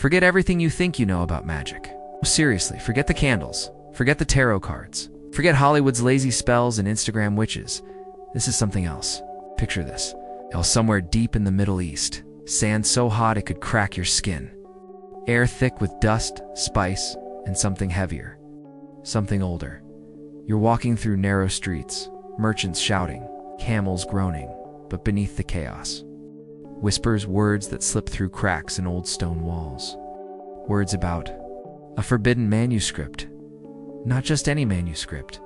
Forget everything you think you know about magic. Seriously, forget the candles. Forget the tarot cards. Forget Hollywood's lazy spells and Instagram witches. This is something else. Picture this. Somewhere deep in the Middle East. Sand so hot it could crack your skin. Air thick with dust, spice, and something heavier. Something older. You're walking through narrow streets, merchants shouting, camels groaning, but beneath the chaos, whispers, words that slip through cracks in old stone walls. Words about a forbidden manuscript. Not just any manuscript.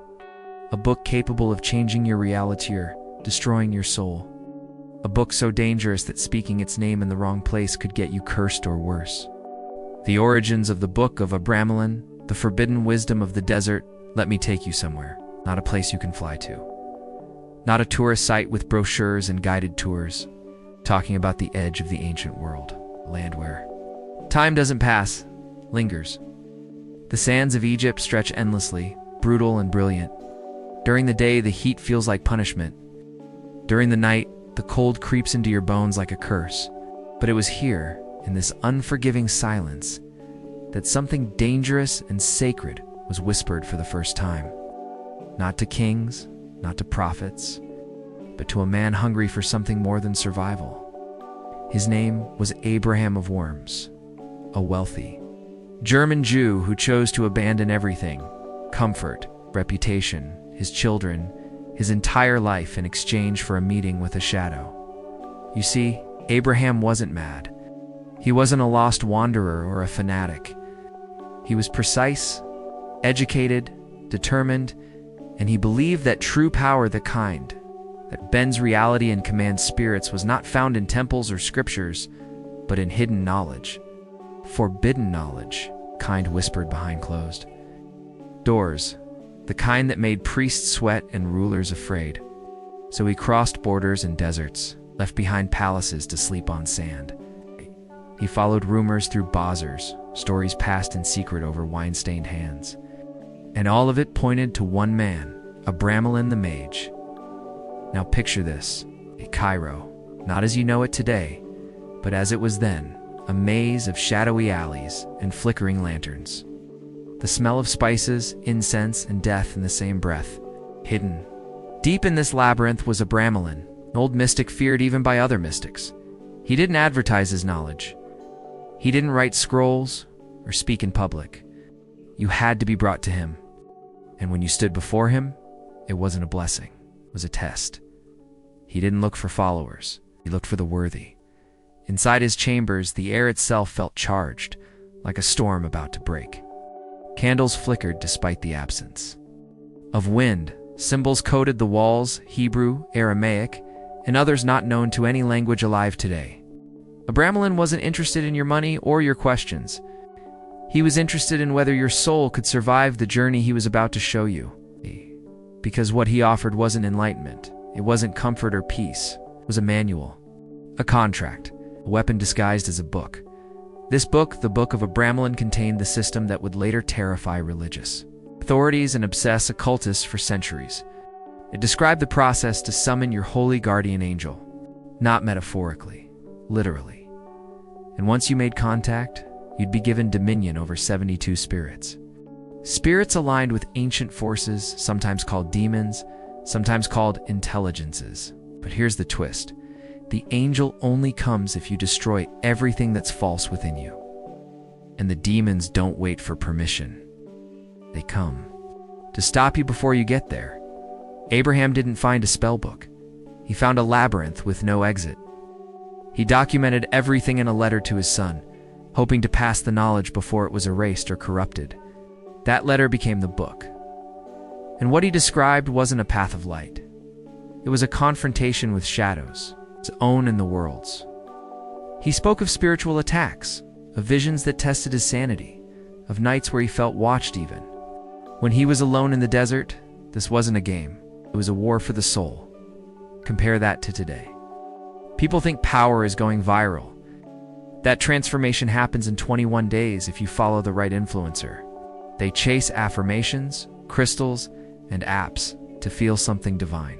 A book capable of changing your reality or destroying your soul. A book so dangerous that speaking its name in the wrong place could get you cursed or worse. The origins of the Book of Abramelin, the forbidden wisdom of the desert. Let me take you somewhere, not a place you can fly to. Not a tourist site with brochures and guided tours, talking about the edge of the ancient world, a land where time doesn't pass, lingers. The sands of Egypt stretch endlessly, brutal and brilliant. During the day, the heat feels like punishment. During the night, the cold creeps into your bones like a curse. But it was here, in this unforgiving silence, that something dangerous and sacred was whispered for the first time. Not to kings, not to prophets, but to a man hungry for something more than survival. His name was Abraham of Worms, a wealthy German Jew who chose to abandon everything, comfort, reputation, his children, his entire life in exchange for a meeting with a shadow. You see, Abraham wasn't mad. He wasn't a lost wanderer or a fanatic. He was precise, educated, determined, and he believed that true power, the kind that bends reality and commands spirits, was not found in temples or scriptures, but in hidden knowledge. Forbidden knowledge, kind whispered behind closed doors, the kind that made priests sweat and rulers afraid. So he crossed borders and deserts, left behind palaces to sleep on sand. He followed rumors through bazaars, stories passed in secret over wine-stained hands. And all of it pointed to one man, Abramelin the Mage. Now picture this, a Cairo, not as you know it today, but as it was then, a maze of shadowy alleys and flickering lanterns. The smell of spices, incense, and death in the same breath. Hidden deep in this labyrinth was Abramelin, an old mystic feared even by other mystics. He didn't advertise his knowledge. He didn't write scrolls or speak in public. You had to be brought to him. And when you stood before him, it wasn't a blessing, it was a test. He didn't look for followers, he looked for the worthy. Inside his chambers, the air itself felt charged, like a storm about to break. Candles flickered despite the absence of wind. Symbols coated the walls, Hebrew, Aramaic, and others not known to any language alive today. Abramelin wasn't interested in your money or your questions. He was interested in whether your soul could survive the journey he was about to show you. Because what he offered wasn't enlightenment, it wasn't comfort or peace, it was a manual, a contract, a weapon disguised as a book. This book, the Book of Abramelin, contained the system that would later terrify religious authorities and obsess occultists for centuries. It described the process to summon your holy guardian angel, not metaphorically, literally. And once you made contact, you'd be given dominion over 72 spirits. Spirits aligned with ancient forces, sometimes called demons, sometimes called intelligences. But here's the twist. The angel only comes if you destroy everything that's false within you. And the demons don't wait for permission. They come to stop you before you get there. Abraham didn't find a spell book. He found a labyrinth with no exit. He documented everything in a letter to his son, hoping to pass the knowledge before it was erased or corrupted. That letter became the book. And what he described wasn't a path of light. It was a confrontation with shadows, his own and the world's. He spoke of spiritual attacks, of visions that tested his sanity, of nights where he felt watched even. When he was alone in the desert, this wasn't a game. It was a war for the soul. Compare that to today. People think power is going viral. That transformation happens in 21 days if you follow the right influencer. They chase affirmations, crystals, and apps to feel something divine.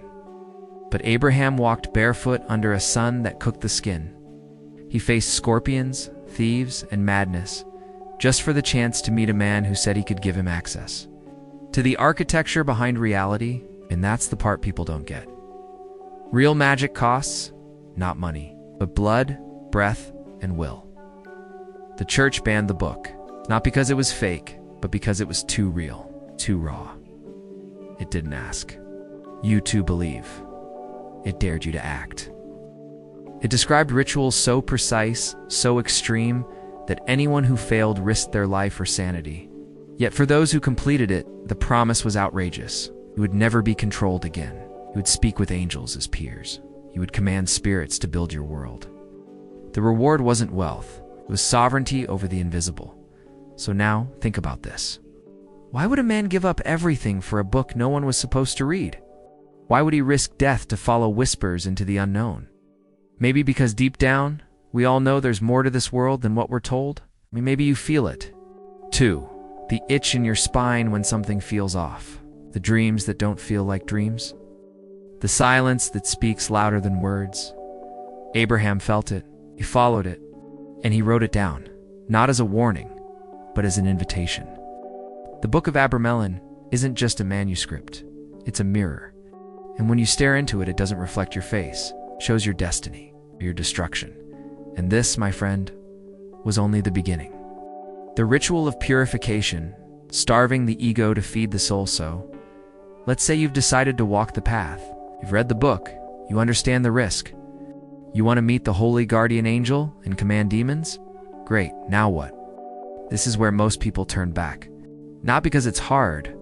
But Abraham walked barefoot under a sun that cooked the skin. He faced scorpions, thieves, and madness, just for the chance to meet a man who said he could give him access to the architecture behind reality, and that's the part people don't get. Real magic costs, not money, but blood, breath, and will. The church banned the book, not because it was fake, but because it was too real, too raw. It didn't ask you to believe. It dared you to act. It described rituals so precise, so extreme, that anyone who failed risked their life or sanity. Yet for those who completed it, the promise was outrageous. You would never be controlled again. You would speak with angels as peers. You would command spirits to build your world. The reward wasn't wealth. It was sovereignty over the invisible. So now, think about this. Why would a man give up everything for a book no one was supposed to read? Why would he risk death to follow whispers into the unknown? Maybe because deep down, we all know there's more to this world than what we're told. I mean, maybe you feel it. 2. The itch in your spine when something feels off. The dreams that don't feel like dreams. The silence that speaks louder than words. Abraham felt it, he followed it, and he wrote it down, not as a warning, but as an invitation. The Book of Abramelin isn't just a manuscript, it's a mirror. And when you stare into it, it doesn't reflect your face, it shows your destiny, or your destruction. And this, my friend, was only the beginning. The ritual of purification, starving the ego to feed the soul. So, let's say you've decided to walk the path. You've read the book, you understand the risk. You want to meet the holy guardian angel and command demons? Great, now what? This is where most people turn back. Not because it's hard,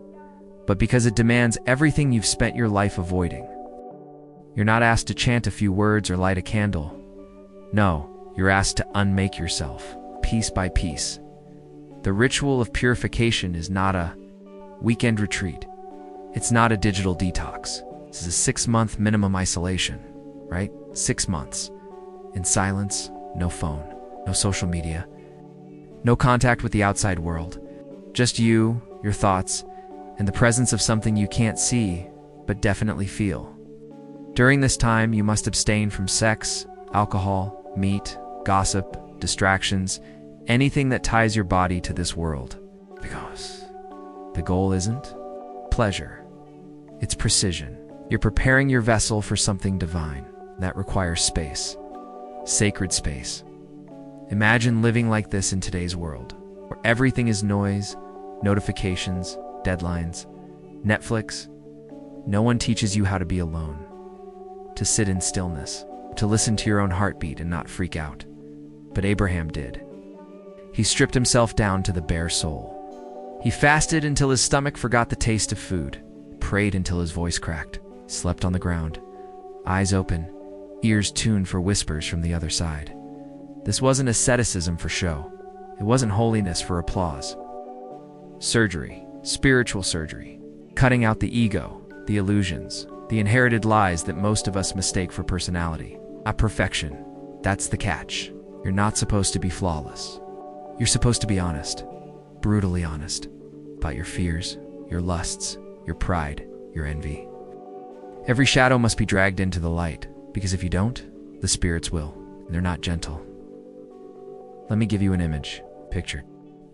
but because it demands everything you've spent your life avoiding. You're not asked to chant a few words or light a candle. No, you're asked to unmake yourself, piece by piece. The ritual of purification is not a weekend retreat. It's not a digital detox. This is a 6-month minimum isolation, right? 6 months. In silence, no phone, no social media, no contact with the outside world. Just you, your thoughts, and the presence of something you can't see, but definitely feel. During this time, you must abstain from sex, alcohol, meat, gossip, distractions, anything that ties your body to this world. Because the goal isn't pleasure, it's precision. You're preparing your vessel for something divine. That requires space, sacred space. Imagine living like this in today's world, where everything is noise, notifications, deadlines, Netflix. No one teaches you how to be alone, to sit in stillness, to listen to your own heartbeat and not freak out. But Abraham did. He stripped himself down to the bare soul. He fasted until his stomach forgot the taste of food, prayed until his voice cracked, slept on the ground, eyes open, ears tuned for whispers from the other side. This wasn't asceticism for show. It wasn't holiness for applause. Surgery, spiritual surgery, cutting out the ego, the illusions, the inherited lies that most of us mistake for personality. Not perfection. That's the catch. You're not supposed to be flawless. You're supposed to be honest, brutally honest, about your fears, your lusts, your pride, your envy. Every shadow must be dragged into the light, because if you don't, the spirits will, and they're not gentle. Let me give you an image. Picture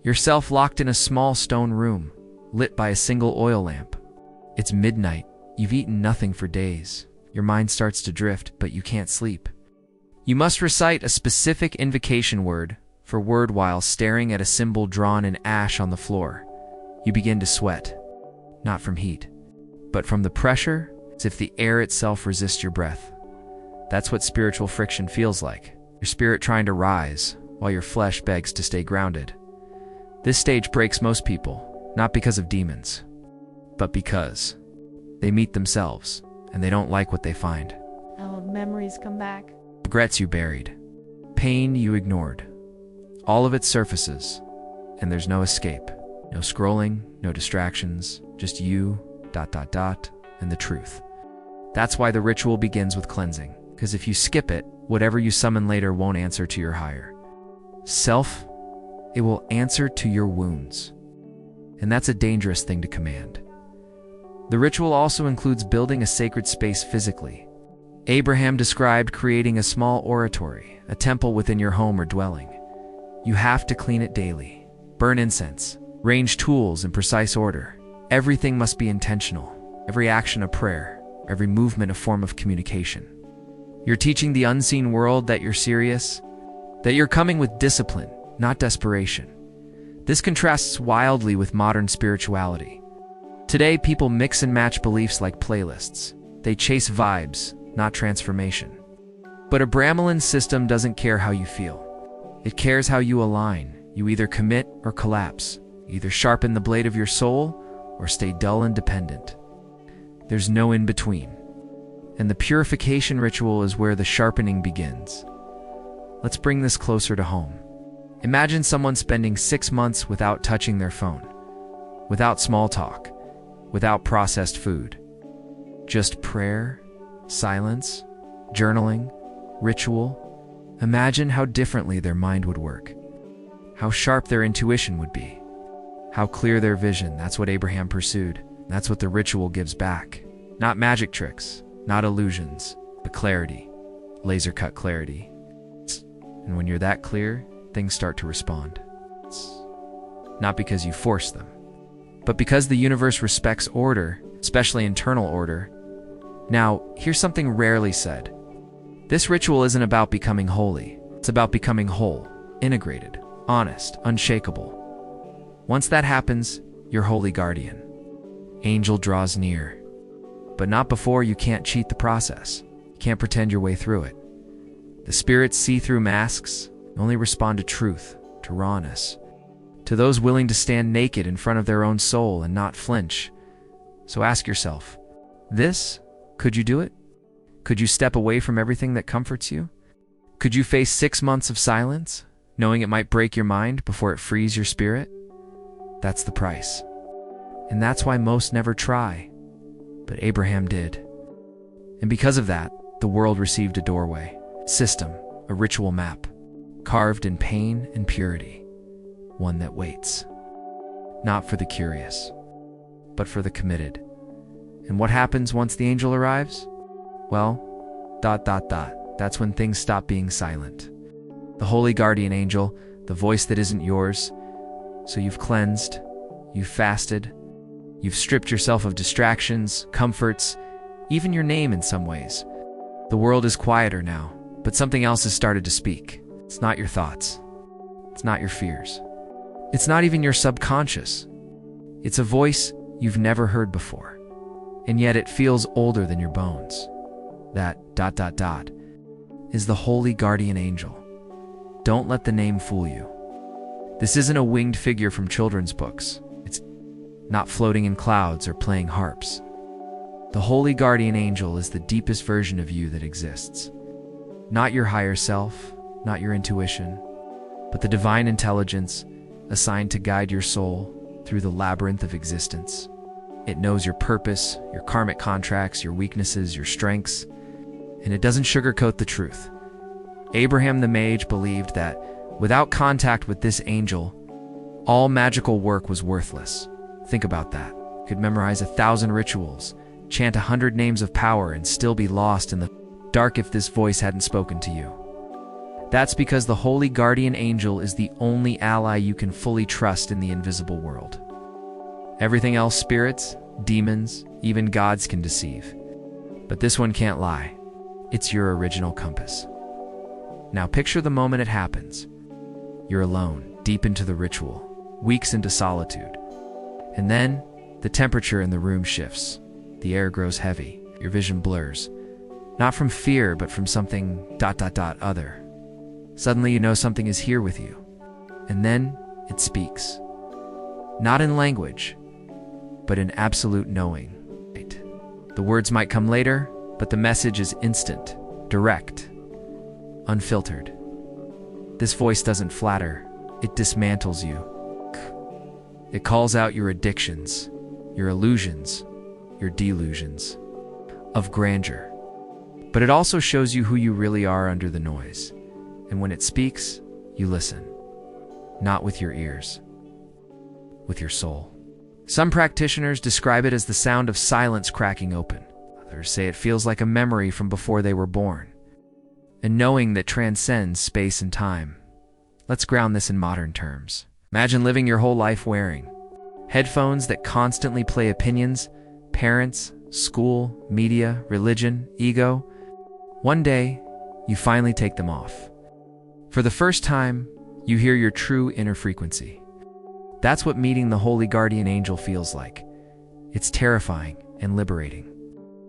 yourself locked in a small stone room, lit by a single oil lamp. It's midnight. You've eaten nothing for days. Your mind starts to drift, but you can't sleep. You must recite a specific invocation word for word while staring at a symbol drawn in ash on the floor. You begin to sweat, not from heat, but from the pressure, as if the air itself resists your breath. That's what spiritual friction feels like. Your spirit trying to rise, while your flesh begs to stay grounded. This stage breaks most people, not because of demons, but because they meet themselves, and they don't like what they find. Old memories come back. Regrets you buried. Pain you ignored. All of it surfaces, and there's no escape. No scrolling, no distractions, just you, ... and the truth. That's why the ritual begins with cleansing, because if you skip it, whatever you summon later won't answer to your higher self. It will answer to your wounds. And that's a dangerous thing to command. The ritual also includes building a sacred space physically. Abraham described creating a small oratory, a temple within your home or dwelling. You have to clean it daily. Burn incense. Arrange tools in precise order. Everything must be intentional. Every action a prayer. Every movement a form of communication. You're teaching the unseen world that you're serious, that you're coming with discipline, not desperation. This contrasts wildly with modern spirituality. Today, people mix and match beliefs like playlists. They chase vibes, not transformation. But Abramelin's system doesn't care how you feel. It cares how you align. You either commit or collapse. You either sharpen the blade of your soul or stay dull and dependent. There's no in between. And the purification ritual is where the sharpening begins. Let's bring this closer to home. Imagine someone spending 6 months without touching their phone, without small talk, without processed food. Just prayer, silence, journaling, ritual. Imagine how differently their mind would work, how sharp their intuition would be, how clear their vision. That's what Abraham pursued. That's what the ritual gives back. Not magic tricks, not illusions, but clarity, laser-cut clarity. And when you're that clear, things start to respond. Not because you force them, but because the universe respects order, especially internal order. Now, here's something rarely said. This ritual isn't about becoming holy. It's about becoming whole, integrated, honest, unshakable. Once that happens, your holy guardian angel draws near. But not before. You can't cheat the process. You can't pretend your way through it. The spirits see through masks, only respond to truth, to rawness, to those willing to stand naked in front of their own soul and not flinch. So ask yourself, could you do it? Could you step away from everything that comforts you? Could you face 6 months of silence, knowing it might break your mind before it frees your spirit? That's the price. And that's why most never try. But Abraham did. And because of that, the world received a doorway, system, a ritual map, carved in pain and purity, one that waits. Not for the curious, but for the committed. And what happens once the angel arrives? Well, ... That's when things stop being silent. The holy guardian angel, the voice that isn't yours. So you've cleansed, you've fasted, you've stripped yourself of distractions, comforts, even your name in some ways. The world is quieter now, but something else has started to speak. It's not your thoughts. It's not your fears. It's not even your subconscious. It's a voice you've never heard before. And yet it feels older than your bones. That ... is the holy guardian angel. Don't let the name fool you. This isn't a winged figure from children's books. It's not floating in clouds or playing harps. The holy guardian angel is the deepest version of you that exists. Not your higher self, not your intuition, but the divine intelligence assigned to guide your soul through the labyrinth of existence. It knows your purpose, your karmic contracts, your weaknesses, your strengths, and it doesn't sugarcoat the truth. Abraham the mage believed that without contact with this angel, all magical work was worthless. Think about that. You could memorize 1,000 rituals, chant 100 names of power, and still be lost in the dark if this voice hadn't spoken to you. That's because the holy guardian angel is the only ally you can fully trust in the invisible world. Everything else, spirits, demons, even gods can deceive. But this one can't lie. It's your original compass. Now picture the moment it happens. You're alone, deep into the ritual, weeks into solitude. And then, the temperature in the room shifts. The air grows heavy, your vision blurs. Not from fear, but from something ... other. Suddenly you know something is here with you. And then, it speaks. Not in language, but in absolute knowing. The words might come later, but the message is instant, direct, unfiltered. This voice doesn't flatter, it dismantles you. It calls out your addictions, your illusions, your delusions of grandeur. But it also shows you who you really are under the noise. And when it speaks, you listen. Not with your ears, with your soul. Some practitioners describe it as the sound of silence cracking open. Others say it feels like a memory from before they were born. A knowing that transcends space and time. Let's ground this in modern terms. Imagine living your whole life wearing headphones that constantly play opinions, parents, school, media, religion, ego. One day, you finally take them off. For the first time, you hear your true inner frequency. That's what meeting the holy guardian angel feels like. It's terrifying and liberating.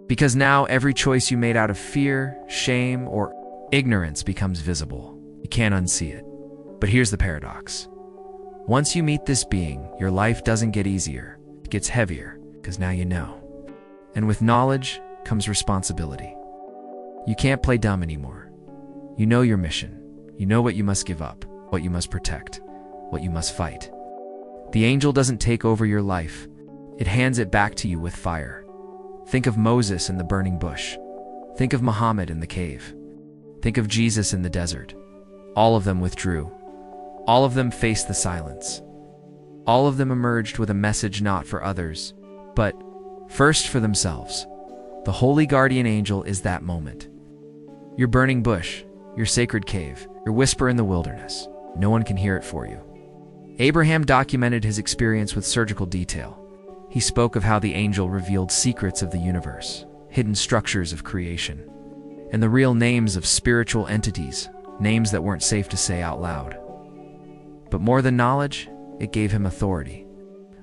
Because now every choice you made out of fear, shame, or ignorance becomes visible. You can't unsee it. But here's the paradox. Once you meet this being, your life doesn't get easier. It gets heavier, because now you know. And with knowledge comes responsibility. You can't play dumb anymore. You know your mission. You know what you must give up, what you must protect, what you must fight. The angel doesn't take over your life. It hands it back to you with fire. Think of Moses in the burning bush. Think of Muhammad in the cave. Think of Jesus in the desert. All of them withdrew. All of them faced the silence. All of them emerged with a message not for others, but first for themselves. The holy guardian angel is that moment. Your burning bush, your sacred cave, your whisper in the wilderness. No one can hear it for you. Abraham documented his experience with surgical detail. He spoke of how the angel revealed secrets of the universe, hidden structures of creation, and the real names of spiritual entities, names that weren't safe to say out loud. But more than knowledge, it gave him authority,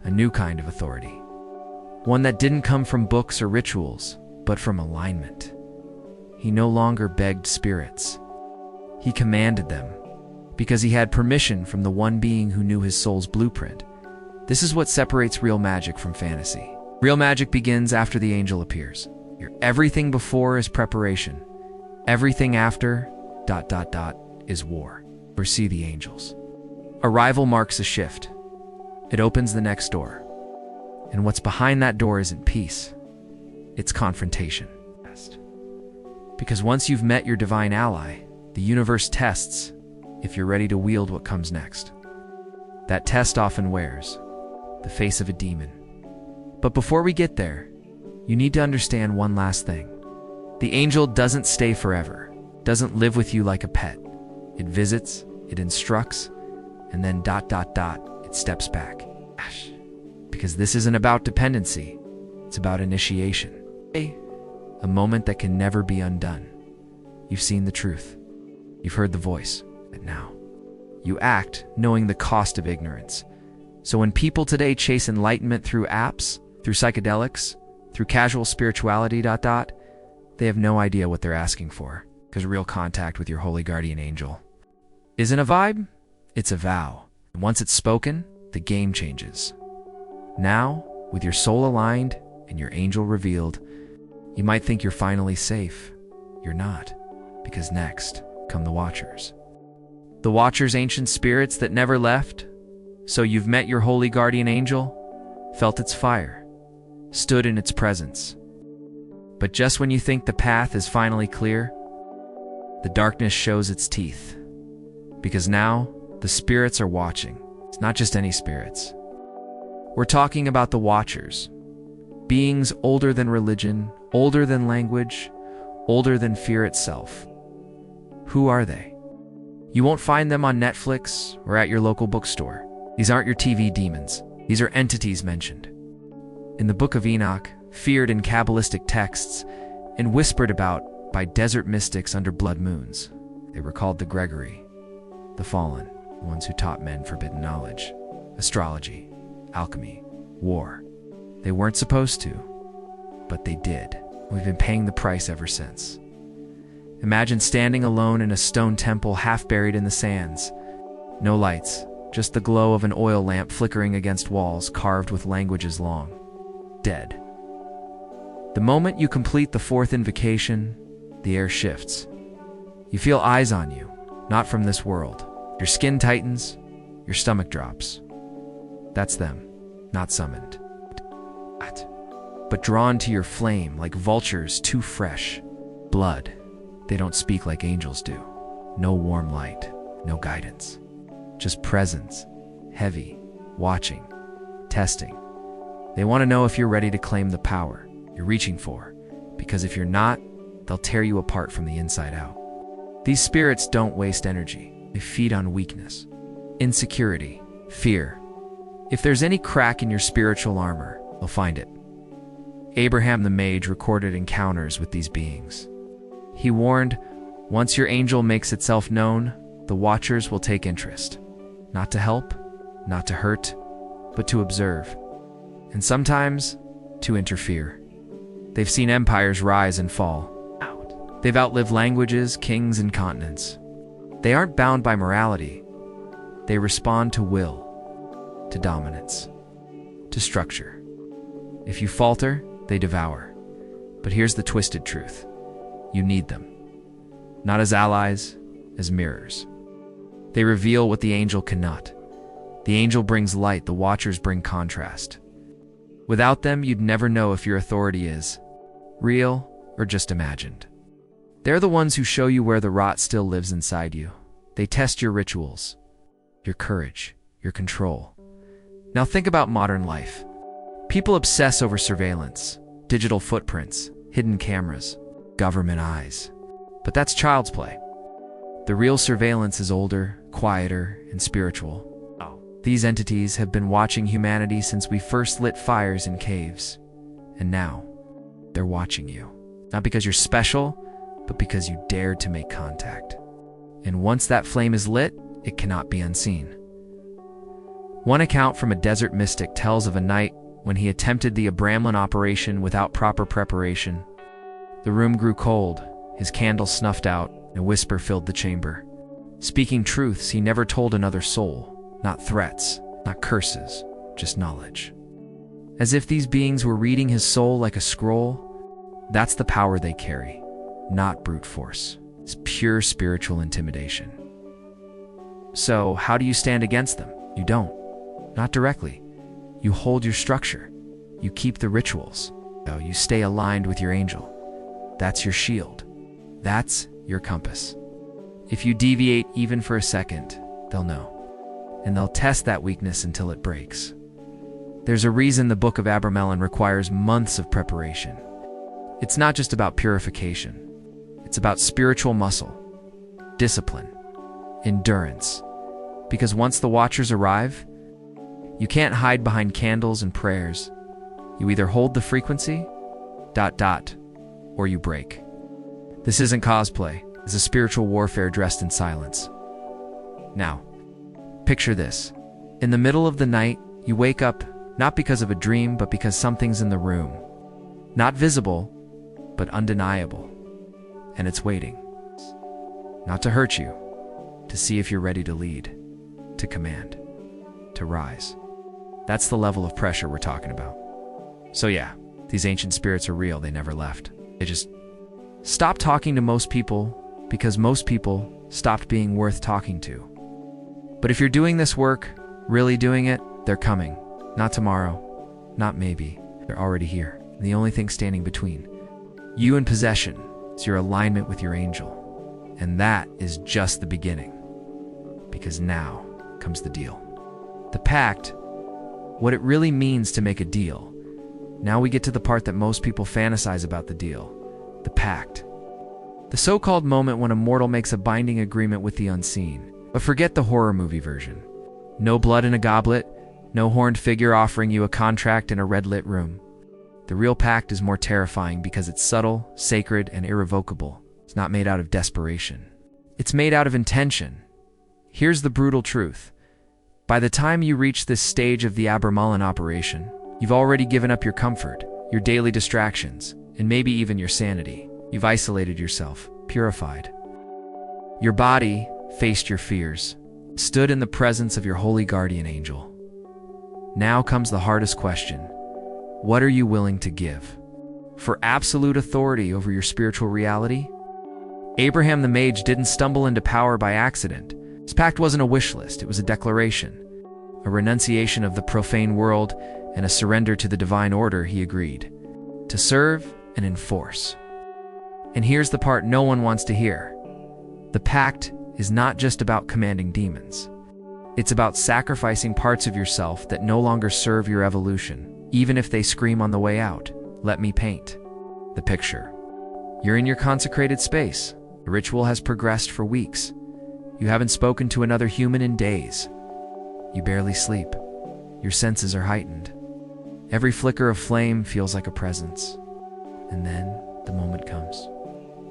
a new kind of authority. One that didn't come from books or rituals, but from alignment. He no longer begged spirits. He commanded them, because he had permission from the one being who knew his soul's blueprint. This is what separates real magic from fantasy. Real magic begins after the angel appears. Your everything before is preparation. Everything after, ... is war. Or see the angels. Arrival marks a shift. It opens the next door. And what's behind that door isn't peace. It's confrontation. Because once you've met your divine ally, the universe tests if you're ready to wield what comes next. That test often wears the face of a demon. But before we get there, you need to understand one last thing. The angel doesn't stay forever, doesn't live with you like a pet. It visits, it instructs, and then ... it steps back. Because this isn't about dependency, it's about initiation. A moment that can never be undone. You've seen the truth. You've heard the voice. But now, you act knowing the cost of ignorance. So when people today chase enlightenment through apps, through psychedelics, through casual spirituality ... they have no idea what they're asking for. Because real contact with your holy guardian angel isn't a vibe, it's a vow. And once it's spoken, the game changes. Now, with your soul aligned and your angel revealed, you might think you're finally safe. You're not, because next come the Watchers. The Watchers, ancient spirits that never left. So you've met your holy guardian angel, felt its fire, stood in its presence. But just when you think the path is finally clear, the darkness shows its teeth. Because now, the spirits are watching. It's not just any spirits. We're talking about the Watchers. Beings older than religion, older than language, older than fear itself. Who are they? You won't find them on Netflix or at your local bookstore. These aren't your TV demons. These are entities mentioned in the Book of Enoch, feared in Kabbalistic texts, and whispered about by desert mystics under blood moons. They were called the Gregory, the fallen, ones who taught men forbidden knowledge, astrology, alchemy, war. They weren't supposed to, but they did. We've been paying the price ever since. Imagine standing alone in a stone temple half buried in the sands. No lights, just the glow of an oil lamp flickering against walls carved with languages long. Dead. The moment you complete the fourth invocation, the air shifts. You feel eyes on you, not from this world. Your skin tightens, your stomach drops. That's them, not summoned, but drawn to your flame like vultures too fresh. Blood. They don't speak like angels do. No warm light, no guidance. Just presence, heavy, watching, testing. They want to know if you're ready to claim the power you're reaching for, because if you're not, they'll tear you apart from the inside out. These spirits don't waste energy. They feed on weakness, insecurity, fear. If there's any crack in your spiritual armor, they'll find it. Abraham the Mage recorded encounters with these beings. He warned, once your angel makes itself known, the Watchers will take interest. Not to help, not to hurt, but to observe. And sometimes, to interfere. They've seen empires rise and fall. They've outlived languages, kings, and continents. They aren't bound by morality. They respond to will, to dominance, to structure. If you falter, they devour. But here's the twisted truth. You need them. Not as allies, as mirrors. They reveal what the angel cannot. The angel brings light, the Watchers bring contrast. Without them, you'd never know if your authority is real or just imagined. They're the ones who show you where the rot still lives inside you. They test your rituals, your courage, your control. Now think about modern life. People obsess over surveillance, digital footprints, hidden cameras, government eyes. But that's child's play. The real surveillance is older, quieter, and spiritual. These entities have been watching humanity since we first lit fires in caves. And now, they're watching you. Not because you're special, but because you dared to make contact. And once that flame is lit, it cannot be unseen. One account from a desert mystic tells of a night when he attempted the Abramelin Operation without proper preparation. The room grew cold, his candle snuffed out, and a whisper filled the chamber. Speaking truths he never told another soul. Not threats, not curses, just knowledge. As if these beings were reading his soul like a scroll. That's the power they carry, not brute force. It's pure spiritual intimidation. So, how do you stand against them? You don't. Not directly. You hold your structure. You keep the rituals. You stay aligned with your angel. That's your shield. That's your compass. If you deviate even for a second, they'll know. And they'll test that weakness until it breaks. There's a reason the Book of Abramelin requires months of preparation. It's not just about purification. It's about spiritual muscle, discipline, endurance. Because once the Watchers arrive, you can't hide behind candles and prayers. You either hold the frequency, ... or you break. This isn't cosplay. It's a spiritual warfare dressed in silence. Now, picture this. In the middle of the night, you wake up not because of a dream, but because something's in the room. Not visible, but undeniable. And it's waiting. Not to hurt you, to see if you're ready to lead, to command, to rise. That's the level of pressure we're talking about. So yeah, these ancient spirits are real. They never left. They just stopped talking to most people because most people stopped being worth talking to. But if you're doing this work, really doing it, they're coming. Not tomorrow, not maybe. They're already here. And the only thing standing between you and possession is your alignment with your angel. And that is just the beginning. Because now comes the deal. The pact, what it really means to make a deal. Now we get to the part that most people fantasize about the deal. The pact. The so-called moment when a mortal makes a binding agreement with the unseen. But forget the horror movie version. No blood in a goblet, no horned figure offering you a contract in a red-lit room. The real pact is more terrifying because it's subtle, sacred, and irrevocable. It's not made out of desperation. It's made out of intention. Here's the brutal truth. By the time you reach this stage of the Abramelin Operation, you've already given up your comfort, your daily distractions, and maybe even your sanity. You've isolated yourself, purified. Your body faced your fears, stood in the presence of your holy guardian angel. Now comes the hardest question. What are you willing to give? For absolute authority over your spiritual reality? Abraham the Mage didn't stumble into power by accident. His pact wasn't a wish list, it was a declaration. A renunciation of the profane world and a surrender to the divine order he agreed. To serve and enforce. And here's the part no one wants to hear. The pact is not just about commanding demons. It's about sacrificing parts of yourself that no longer serve your evolution, even if they scream on the way out. Let me paint the picture. You're in your consecrated space. The ritual has progressed for weeks. You haven't spoken to another human in days. You barely sleep. Your senses are heightened. Every flicker of flame feels like a presence. And then the moment comes.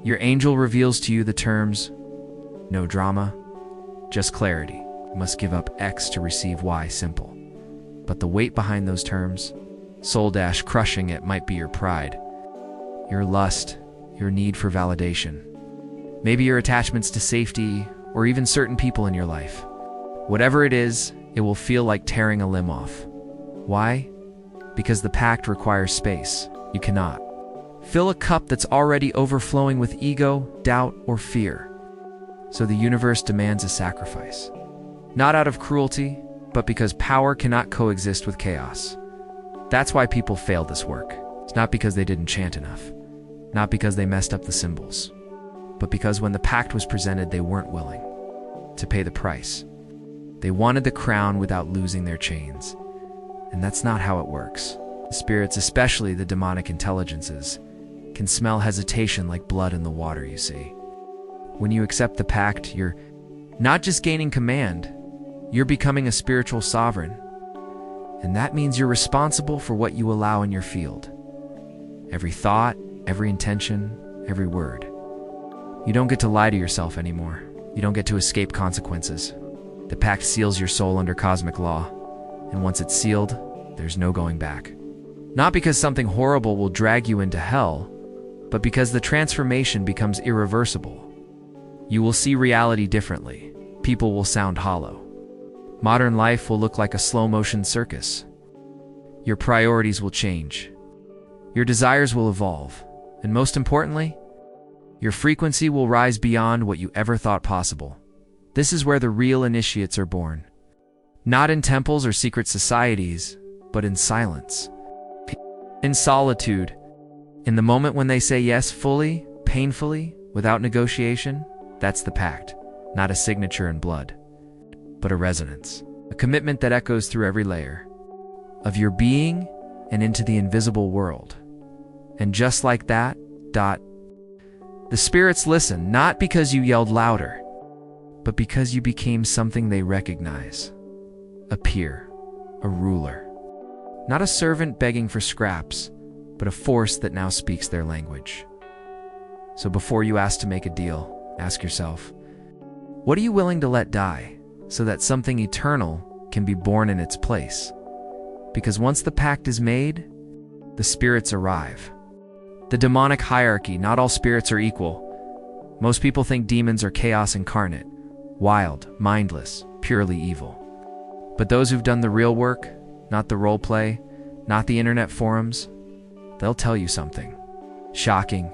Your angel reveals to you the terms, no drama, just clarity. You must give up X to receive Y, simple. But the weight behind those terms, crushing it, might be your pride, your lust, your need for validation. Maybe your attachments to safety, or even certain people in your life. Whatever it is, it will feel like tearing a limb off. Why? Because the pact requires space. You cannot fill a cup that's already overflowing with ego, doubt, or fear. So the universe demands a sacrifice. Not out of cruelty, but because power cannot coexist with chaos. That's why people fail this work. It's not because they didn't chant enough, not because they messed up the symbols, but because when the pact was presented, they weren't willing to pay the price. They wanted the crown without losing their chains. And that's not how it works. The spirits, especially the demonic intelligences, can smell hesitation like blood in the water, you see. When you accept the pact, you're not just gaining command, you're becoming a spiritual sovereign. And that means you're responsible for what you allow in your field. Every thought, every intention, every word. You don't get to lie to yourself anymore. You don't get to escape consequences. The pact seals your soul under cosmic law. And once it's sealed, there's no going back. Not because something horrible will drag you into hell, but because the transformation becomes irreversible. You will see reality differently. People will sound hollow. Modern life will look like a slow-motion circus. Your priorities will change. Your desires will evolve. And most importantly, your frequency will rise beyond what you ever thought possible. This is where the real initiates are born. Not in temples or secret societies, but in silence. In solitude. In the moment when they say yes fully, painfully, without negotiation. That's the pact. Not a signature in blood, but a resonance. A commitment that echoes through every layer of your being and into the invisible world. And just like that, the spirits listen, not because you yelled louder, but because you became something they recognize. A peer, a ruler. Not a servant begging for scraps, but a force that now speaks their language. So before you ask to make a deal, ask yourself, what are you willing to let die so that something eternal can be born in its place? Because once the pact is made, the spirits arrive. The demonic hierarchy, not all spirits are equal. Most people think demons are chaos incarnate, wild, mindless, purely evil. But those who've done the real work, not the role play, not the internet forums, they'll tell you something shocking.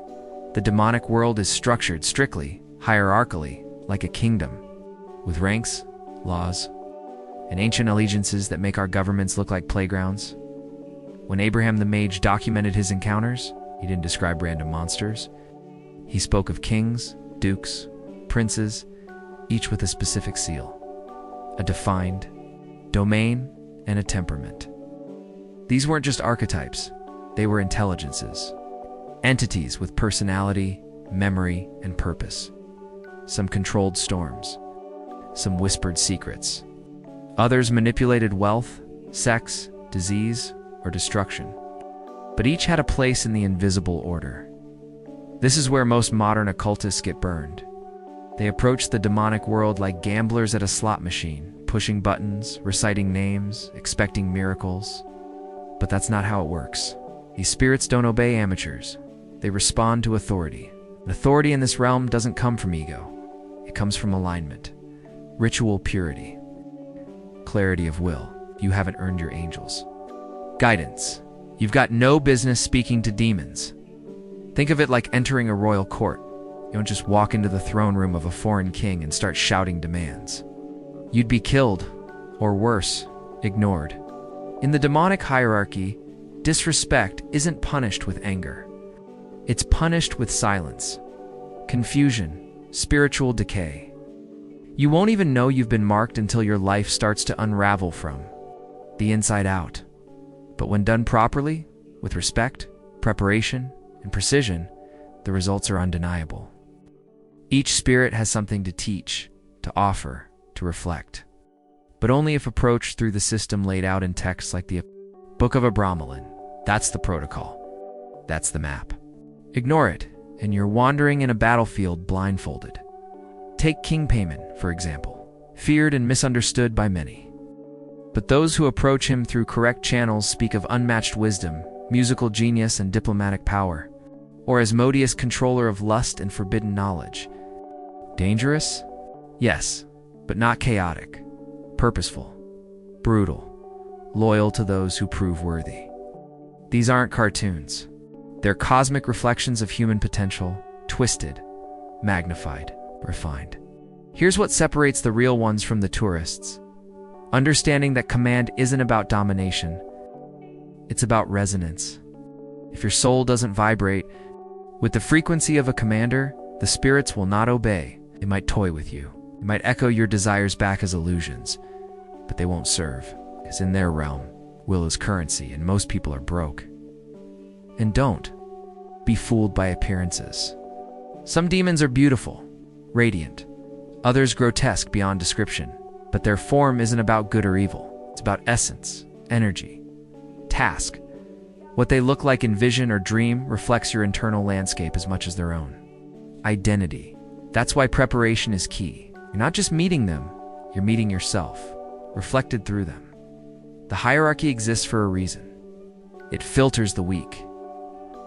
The demonic world is structured strictly, hierarchically, like a kingdom, with ranks, laws, and ancient allegiances that make our governments look like playgrounds. When Abraham the Mage documented his encounters, he didn't describe random monsters. He spoke of kings, dukes, princes, each with a specific seal, a defined domain, and a temperament. These weren't just archetypes, they were intelligences, entities with personality, memory, and purpose. Some controlled storms, some whispered secrets. Others manipulated wealth, sex, disease, or destruction. But each had a place in the invisible order. This is where most modern occultists get burned. They approach the demonic world like gamblers at a slot machine, pushing buttons, reciting names, expecting miracles. But that's not how it works. These spirits don't obey amateurs. They respond to authority. And authority in this realm doesn't come from ego. It comes from alignment, ritual purity, clarity of will. You haven't earned your angels. Guidance. You've got no business speaking to demons. Think of it like entering a royal court. You don't just walk into the throne room of a foreign king and start shouting demands. You'd be killed, or worse, ignored. In the demonic hierarchy, disrespect isn't punished with anger. It's punished with silence, confusion, spiritual decay. You won't even know you've been marked until your life starts to unravel from the inside out. But when done properly, with respect, preparation, and precision, the results are undeniable. Each spirit has something to teach, to to offer, to reflect. But only if approached through the system laid out in texts like the Book of Abramelin. That's the protocol. That's the map. Ignore it, and you're wandering in a battlefield blindfolded. Take King Payman, for example, feared and misunderstood by many. But those who approach him through correct channels speak of unmatched wisdom, musical genius, and diplomatic power, or Asmodeus, controller of lust and forbidden knowledge. Dangerous? Yes, but not chaotic. Purposeful, brutal, loyal to those who prove worthy. These aren't cartoons. They're cosmic reflections of human potential, twisted, magnified, refined. Here's what separates the real ones from the tourists. Understanding that command isn't about domination. It's about resonance. If your soul doesn't vibrate with the frequency of a commander, the spirits will not obey. They might toy with you. They might echo your desires back as illusions, but they won't serve, because in their realm, will is currency, and most people are broke. And don't be fooled by appearances. Some demons are beautiful, radiant, others grotesque beyond description, but their form isn't about good or evil. It's about essence, energy, task. What they look like in vision or dream reflects your internal landscape as much as their own. Identity. That's why preparation is key. You're not just meeting them, you're meeting yourself, reflected through them. The hierarchy exists for a reason. It filters the weak.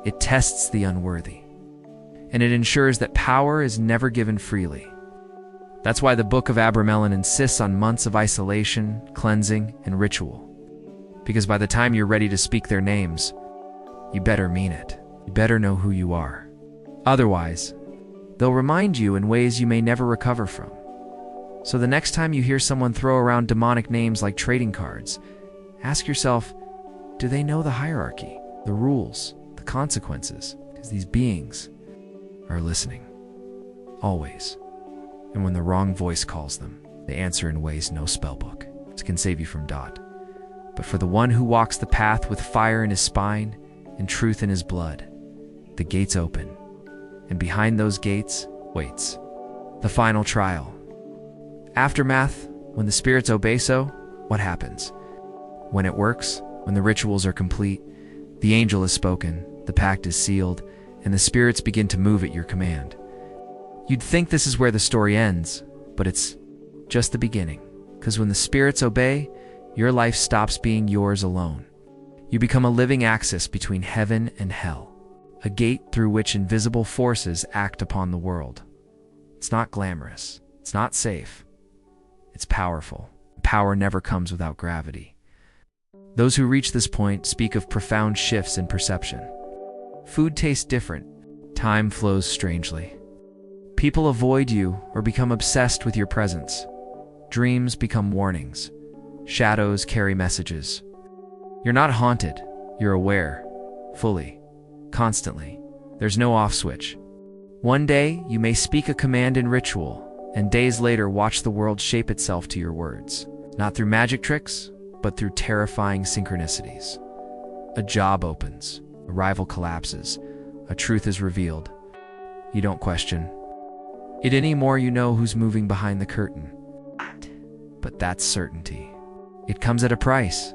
It tests the unworthy. And it ensures that power is never given freely. That's why the Book of Abramelin insists on months of isolation, cleansing, and ritual. Because by the time you're ready to speak their names, you better mean it. You better know who you are. Otherwise, they'll remind you in ways you may never recover from. So the next time you hear someone throw around demonic names like trading cards, ask yourself, do they know the hierarchy, the rules, the consequences? Because these beings are listening. Always. And when the wrong voice calls them, they answer in ways no spellbook can save you from dot. But for the one who walks the path with fire in his spine and truth in his blood, the gates open. And behind those gates waits the final trial. Aftermath, when the spirits obey, so what happens? When it works, when the rituals are complete, the angel has spoken, the pact is sealed, and the spirits begin to move at your command. You'd think this is where the story ends, but it's just the beginning. Because when the spirits obey, your life stops being yours alone. You become a living axis between heaven and hell, a gate through which invisible forces act upon the world. It's not glamorous. It's not safe. It's powerful. Power never comes without gravity. Those who reach this point speak of profound shifts in perception. Food tastes different. Time flows strangely. People avoid you or become obsessed with your presence. Dreams become warnings. Shadows carry messages. You're not haunted. You're aware. Fully. Constantly. There's no off switch. One day, you may speak a command in ritual, and days later watch the world shape itself to your words. Not through magic tricks, but through terrifying synchronicities. A job opens. A rival collapses. A truth is revealed. You don't question it anymore. You know who's moving behind the curtain. But that's certainty. It comes at a price.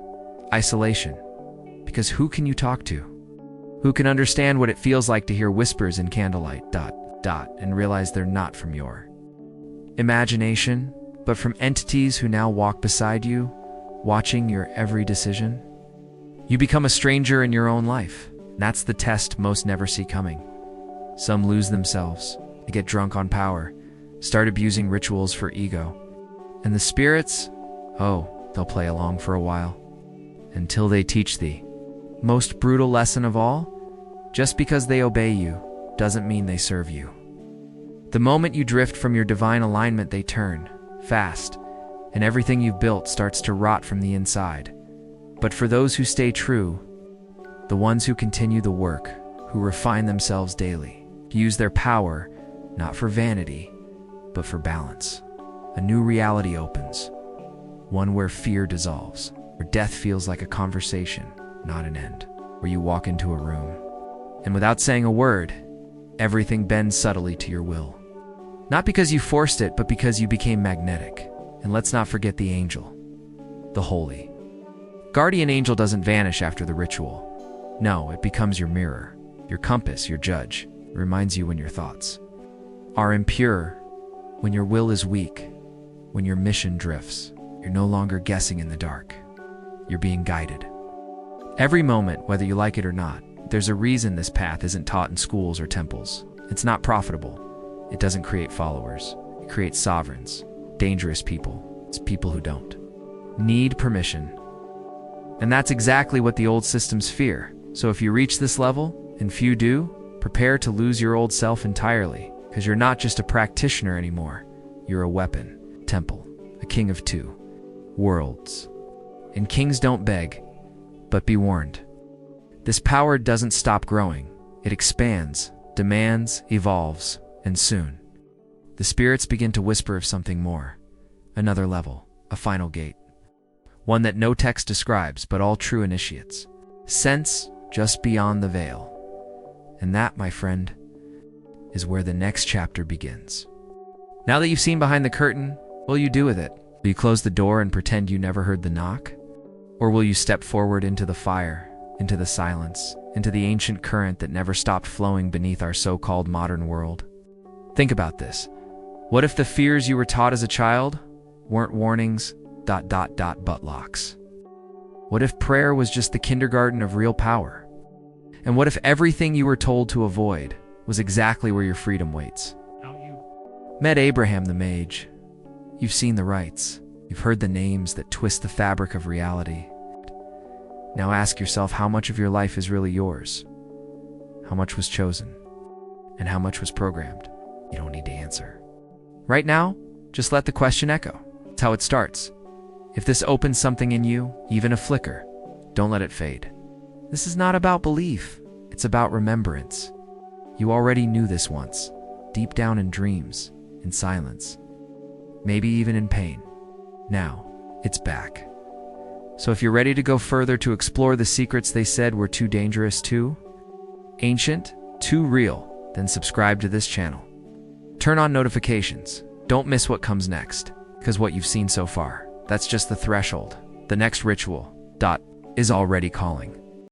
Isolation. Because who can you talk to? Who can understand what it feels like to hear whispers in candlelight, ... and realize they're not from your imagination, but from entities who now walk beside you, watching your every decision? You become a stranger in your own life. That's the test most never see coming. Some lose themselves. They get drunk on power, start abusing rituals for ego. And the spirits, they'll play along for a while. Until they teach the most brutal lesson of all: just because they obey you doesn't mean they serve you. The moment you drift from your divine alignment, they turn, fast, and everything you've built starts to rot from the inside. But for those who stay true, the ones who continue the work, who refine themselves daily, use their power not for vanity, but for balance, a new reality opens, one where fear dissolves, where death feels like a conversation, not an end, where you walk into a room, and without saying a word, everything bends subtly to your will. Not because you forced it, but because you became magnetic. And let's not forget the angel, the holy. Guardian angel doesn't vanish after the ritual. No, it becomes your mirror, your compass, your judge. It reminds you when your thoughts are impure, when your will is weak, when your mission drifts. You're no longer guessing in the dark. You're being guided. Every moment, whether you like it or not, there's a reason this path isn't taught in schools or temples. It's not profitable. It doesn't create followers. It creates sovereigns, dangerous people. It's people who don't need permission. And that's exactly what the old systems fear. So if you reach this level, and few do, prepare to lose your old self entirely, because you're not just a practitioner anymore. You're a weapon, temple, a king of two worlds. And kings don't beg, but be warned. This power doesn't stop growing. It expands, demands, evolves, and soon, the spirits begin to whisper of something more. Another level, a final gate. One that no text describes, but all true initiates sense just beyond the veil. And that, my friend, is where the next chapter begins. Now that you've seen behind the curtain, what will you do with it? Will you close the door and pretend you never heard the knock? Or will you step forward into the fire, into the silence, into the ancient current that never stopped flowing beneath our so-called modern world? Think about this. What if the fears you were taught as a child weren't warnings, but locks? What if prayer was just the kindergarten of real power? And what if everything you were told to avoid was exactly where your freedom waits? Met Abraham the Mage. You've seen the rites. You've heard the names that twist the fabric of reality. Now ask yourself how much of your life is really yours. How much was chosen? And how much was programmed? You don't need to answer. Right now, just let the question echo. It's how it starts. If this opens something in you, even a flicker, don't let it fade. This is not about belief. It's about remembrance. You already knew this once, deep down in dreams, in silence, maybe even in pain. Now, it's back. So if you're ready to go further to explore the secrets they said were too dangerous, too ancient, too real, then subscribe to this channel. Turn on notifications. Don't miss what comes next, because what you've seen so far, that's just the threshold. The next ritual, is already calling.